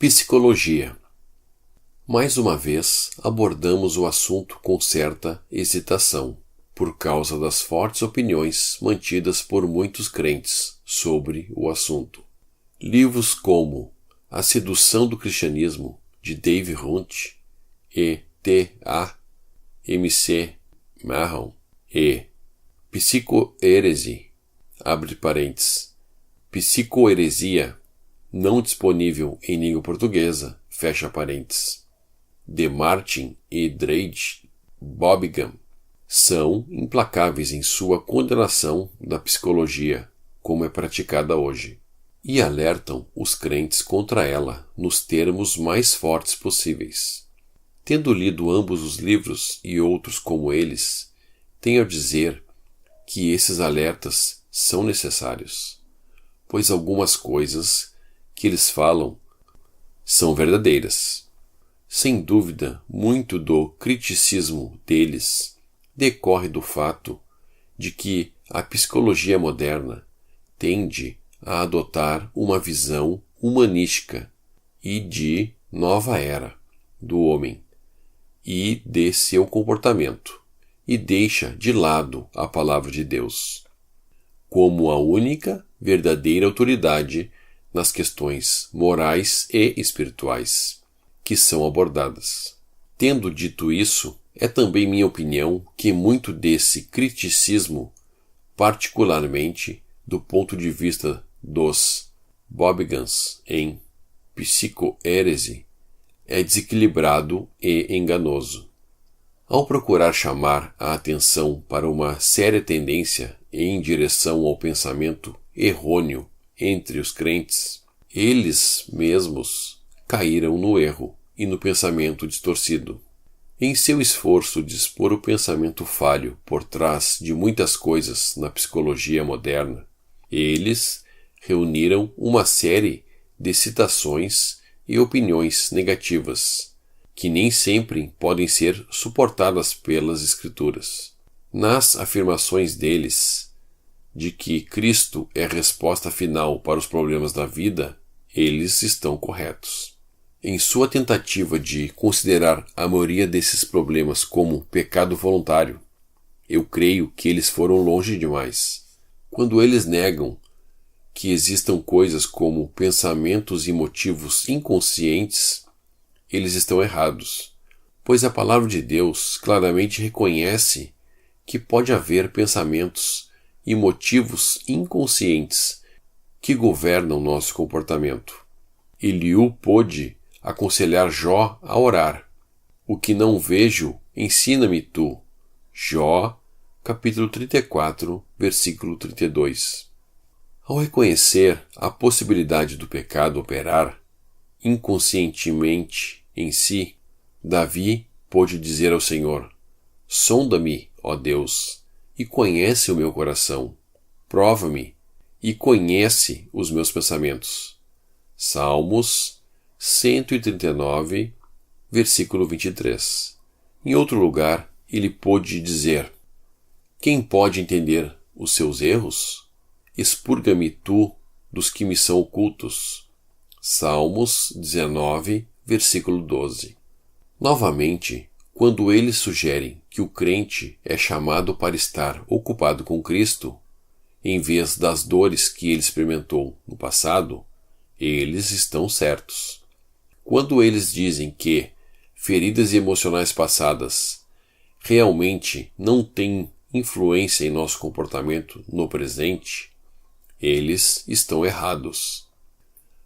Psicologia. Mais uma vez, abordamos o assunto com certa hesitação, por causa das fortes opiniões mantidas por muitos crentes sobre o assunto. Livros como A Sedução do Cristianismo, de Dave Hunt, e T.A. M.C. Mahon, e Psicoheresia, abre parênteses, Psicoheresia, não disponível em língua portuguesa, fecha parênteses, de Martin e Drake Bobigam, são implacáveis em sua condenação da psicologia, como é praticada hoje, e alertam os crentes contra ela nos termos mais fortes possíveis. Tendo lido ambos os livros e outros como eles, tenho a dizer que esses alertas são necessários, pois algumas coisas que eles falam são verdadeiras. Sem dúvida, muito do criticismo deles decorre do fato de que a psicologia moderna tende a adotar uma visão humanística e de nova era do homem e de seu comportamento, e deixa de lado a palavra de Deus como a única verdadeira autoridade nas questões morais e espirituais que são abordadas. Tendo dito isso, é também minha opinião que muito desse criticismo, particularmente do ponto de vista dos Bobigans em Psicoheresia, é desequilibrado e enganoso. Ao procurar chamar a atenção para uma séria tendência em direção ao pensamento errôneo entre os crentes, eles mesmos caíram no erro e no pensamento distorcido. Em seu esforço de expor o pensamento falho por trás de muitas coisas na psicologia moderna, eles reuniram uma série de citações e opiniões negativas, que nem sempre podem ser suportadas pelas Escrituras. Nas afirmações deles de que Cristo é a resposta final para os problemas da vida, eles estão corretos. Em sua tentativa de considerar a maioria desses problemas como pecado voluntário, eu creio que eles foram longe demais. Quando eles negam que existam coisas como pensamentos e motivos inconscientes, eles estão errados, pois a palavra de Deus claramente reconhece que pode haver pensamentos e motivos inconscientes que governam nosso comportamento. Eliú pôde aconselhar Jó a orar. O que não vejo, ensina-me tu. Jó, capítulo 34, versículo 32. Ao reconhecer a possibilidade do pecado operar inconscientemente em si, Davi pôde dizer ao Senhor: sonda-me, ó Deus, e conhece o meu coração. Prova-me e conhece os meus pensamentos. Salmos 139, versículo 23. Em outro lugar, ele pôde dizer: quem pode entender os seus erros? Expurga-me tu dos que me são ocultos. Salmos 19, versículo 12. Novamente, quando eles sugerem que o crente é chamado para estar ocupado com Cristo, em vez das dores que ele experimentou no passado, eles estão certos. Quando eles dizem que feridas emocionais passadas realmente não têm influência em nosso comportamento no presente, eles estão errados.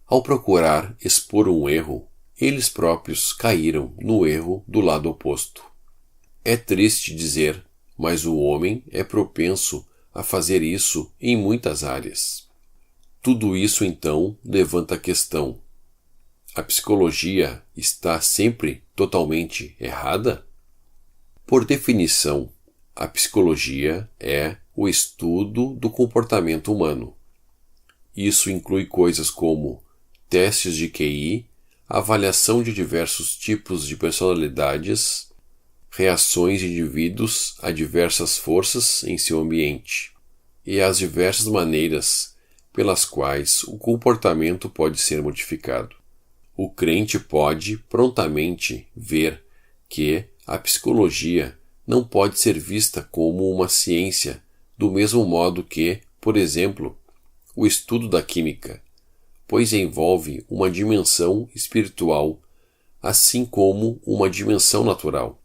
Ao procurar expor um erro, eles próprios caíram no erro do lado oposto. É triste dizer, mas o homem é propenso a fazer isso em muitas áreas. Tudo isso então levanta a questão: a psicologia está sempre totalmente errada? Por definição, a psicologia é o estudo do comportamento humano. Isso inclui coisas como testes de QI, avaliação de diversos tipos de personalidades, reações de indivíduos a diversas forças em seu ambiente e as diversas maneiras pelas quais o comportamento pode ser modificado. O crente pode prontamente ver que a psicologia não pode ser vista como uma ciência do mesmo modo que, por exemplo, o estudo da química, pois envolve uma dimensão espiritual, assim como uma dimensão natural.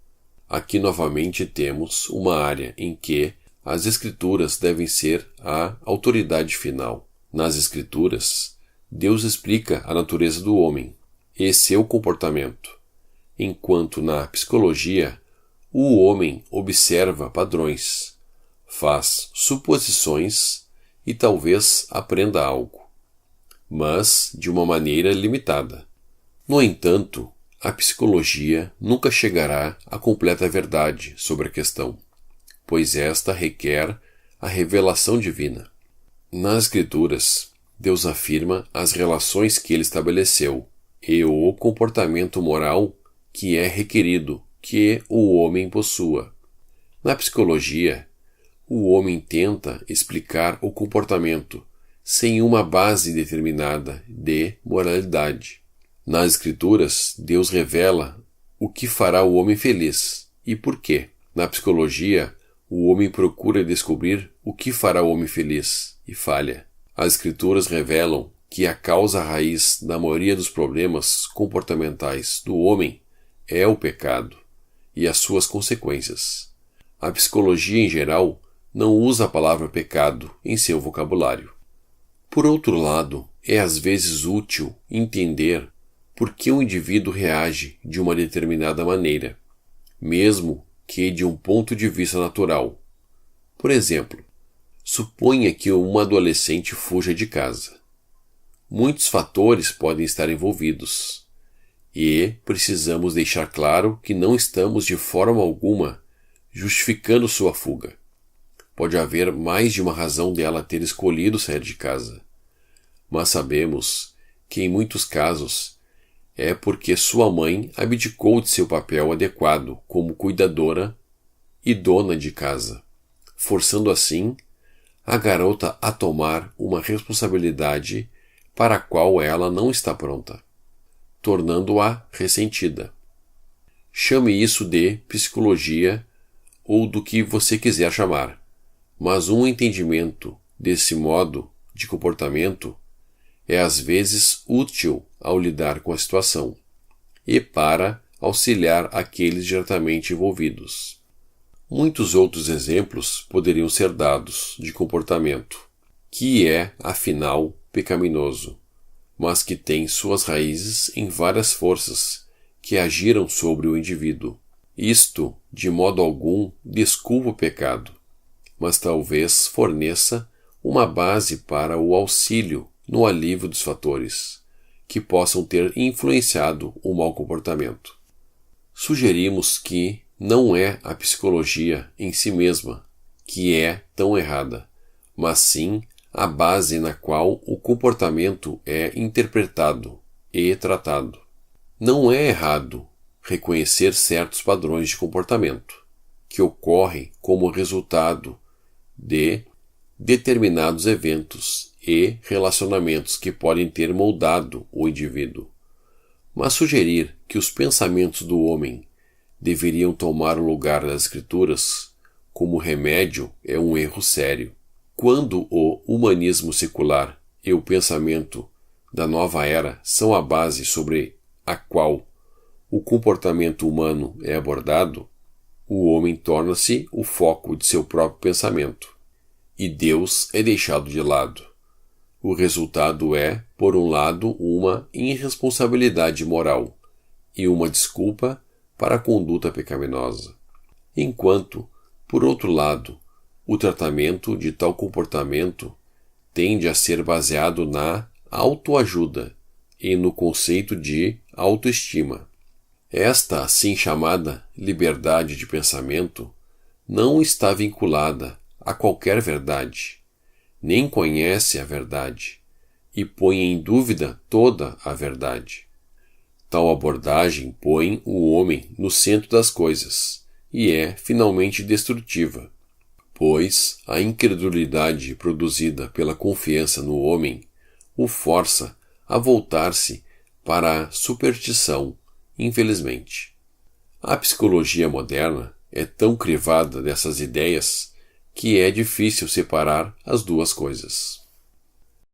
Aqui novamente temos uma área em que as Escrituras devem ser a autoridade final. Nas Escrituras, Deus explica a natureza do homem e seu comportamento, enquanto na psicologia, o homem observa padrões, faz suposições e talvez aprenda algo, mas de uma maneira limitada. No entanto, a psicologia nunca chegará à completa verdade sobre a questão, pois esta requer a revelação divina. Nas Escrituras, Deus afirma as relações que ele estabeleceu e o comportamento moral que é requerido que o homem possua. Na psicologia, o homem tenta explicar o comportamento sem uma base determinada de moralidade. Nas Escrituras, Deus revela o que fará o homem feliz e por quê. Na psicologia, o homem procura descobrir o que fará o homem feliz e falha. As Escrituras revelam que a causa raiz da maioria dos problemas comportamentais do homem é o pecado e as suas consequências. A psicologia em geral não usa a palavra pecado em seu vocabulário. Por outro lado, é às vezes útil entender por que um indivíduo reage de uma determinada maneira, mesmo que de um ponto de vista natural. Por exemplo, suponha que uma adolescente fuja de casa. Muitos fatores podem estar envolvidos, e precisamos deixar claro que não estamos de forma alguma justificando sua fuga. Pode haver mais de uma razão dela ter escolhido sair de casa, mas sabemos que em muitos casos é porque sua mãe abdicou de seu papel adequado como cuidadora e dona de casa, forçando assim a garota a tomar uma responsabilidade para a qual ela não está pronta, tornando-a ressentida. Chame isso de psicologia ou do que você quiser chamar, mas um entendimento desse modo de comportamento é às vezes útil ao lidar com a situação e para auxiliar aqueles diretamente envolvidos. Muitos outros exemplos poderiam ser dados de comportamento, que é, afinal, pecaminoso, mas que tem suas raízes em várias forças que agiram sobre o indivíduo. Isto, de modo algum, desculpa o pecado, mas talvez forneça uma base para o auxílio no alívio dos fatores que possam ter influenciado o mau comportamento. Sugerimos que não é a psicologia em si mesma que é tão errada, mas sim a base na qual o comportamento é interpretado e tratado. Não é errado reconhecer certos padrões de comportamento que ocorrem como resultado de determinados eventos e relacionamentos que podem ter moldado o indivíduo, mas sugerir que os pensamentos do homem deveriam tomar o lugar das Escrituras como remédio é um erro sério. Quando o humanismo secular e o pensamento da nova era são a base sobre a qual o comportamento humano é abordado, o homem torna-se o foco de seu próprio pensamento, e Deus é deixado de lado. O resultado é, por um lado, uma irresponsabilidade moral e uma desculpa para a conduta pecaminosa, enquanto, por outro lado, o tratamento de tal comportamento tende a ser baseado na autoajuda e no conceito de autoestima. Esta assim chamada liberdade de pensamento não está vinculada a qualquer verdade, nem conhece a verdade e põe em dúvida toda a verdade. Tal abordagem põe o homem no centro das coisas e é finalmente destrutiva, pois a incredulidade produzida pela confiança no homem o força a voltar-se para a superstição, infelizmente. A psicologia moderna é tão crivada dessas ideias que é difícil separar as duas coisas.